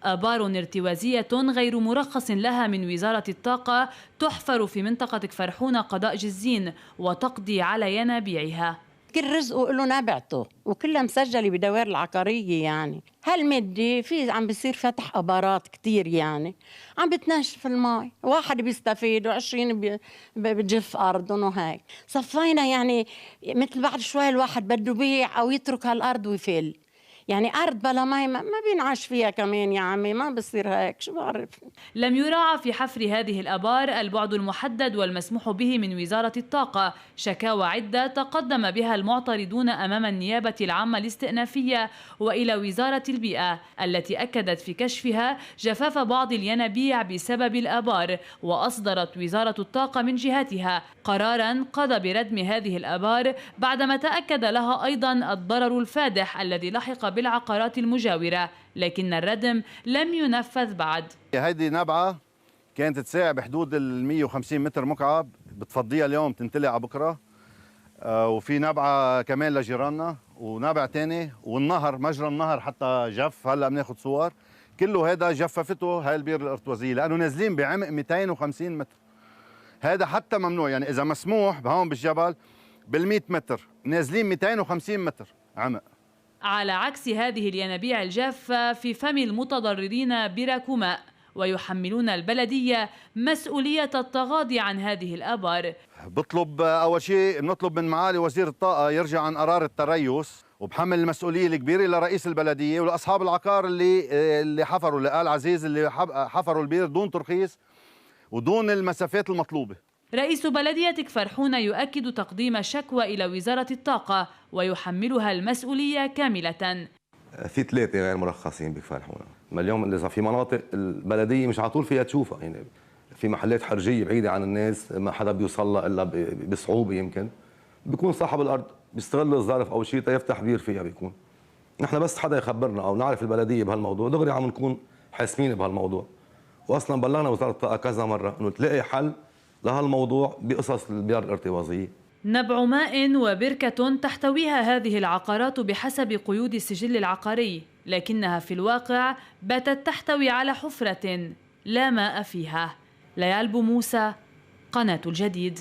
آبار ارتوازية غير مرخص لها من وزارة الطاقة تحفر في منطقة كفرحون قضاء جزين وتقضي على ينابيعها. كل رزقه له نبعته وكلها مسجلة بدوائر العقارية. يعني هالمدة في عم بيصير فتح أبارات كتير، يعني عم بتنشف الماء، واحد بيستفيد و20 بتجف أرضهم وهيك. صفينا يعني مثل بعد شوي الواحد بده يبيع أو يترك هالأرض ويفل. يعني أرض بلا مي ما بينعاش فيها كمان يا عمي، ما بصير هيك، شو بعرف. لم يراعى في حفر هذه الآبار البعد المحدد والمسموح به من وزارة الطاقة. شكاوى عدة تقدم بها المعترضون أمام النيابة العامة الاستئنافية وإلى وزارة البيئة، التي أكدت في كشفها جفاف بعض الينابيع بسبب الآبار. وأصدرت وزارة الطاقة من جهتها قراراً قضى بردم هذه الآبار بعدما تأكد لها أيضاً الضرر الفادح الذي لحق بالعقارات المجاورة، لكن الردم لم ينفذ بعد. هيدي نبعة كانت تساع بحدود ال 150 متر مكعب، بتفضيها اليوم تنتلع بكره. وفي نبعة كمان لجيراننا ونبع تاني، والنهر مجرى النهر حتى جف، هلا بناخذ صور. كله هذا جففته هاي البير الارتوازية لأنه نازلين بعمق 250 متر. هذا حتى ممنوع، يعني إذا مسموح هون بالجبل بال100 متر، نازلين 250 متر عمق. على عكس هذه الينابيع الجافة في فم المتضررين براكوماء، ويحملون البلدية مسؤولية التغاضي عن هذه الآبار. بطلب أول شيء بنطلب من معالي وزير الطاقة يرجع عن قرار التريث، وبحمل المسؤولية الكبيرة لرئيس البلدية ولأصحاب العقار اللي حفروا، اللي قال عزيز اللي حفروا البير دون ترخيص ودون المسافات المطلوبة. رئيس بلدية كفرحون يؤكد تقديم شكوى إلى وزارة الطاقة ويحملها المسؤولية كاملة. في 3 غير مرخصين بكفرحون. ما اليوم إذا في مناطق البلدية مش على طول فيها تشوفها، يعني في محلات حرجية بعيدة عن الناس ما حدا بيوصل لها إلا بصعوبة، يمكن بيكون صاحب الأرض بيستغل الظرف أو شيء يفتح بير فيها. بيكون نحن بس حدا يخبرنا أو نعرف البلدية بهالموضوع دغري عم نكون حاسمين بهالموضوع. وأصلا بلغنا وزارة الطاقة كذا مرة إنه تلاقي حل لهالموضوع بقصص البيار الارتوازية. نبع ماء وبركة تحتويها هذه العقارات بحسب قيود السجل العقاري، لكنها في الواقع باتت تحتوي على حفرة لا ماء فيها. ليال بو موسى، قناة الجديد.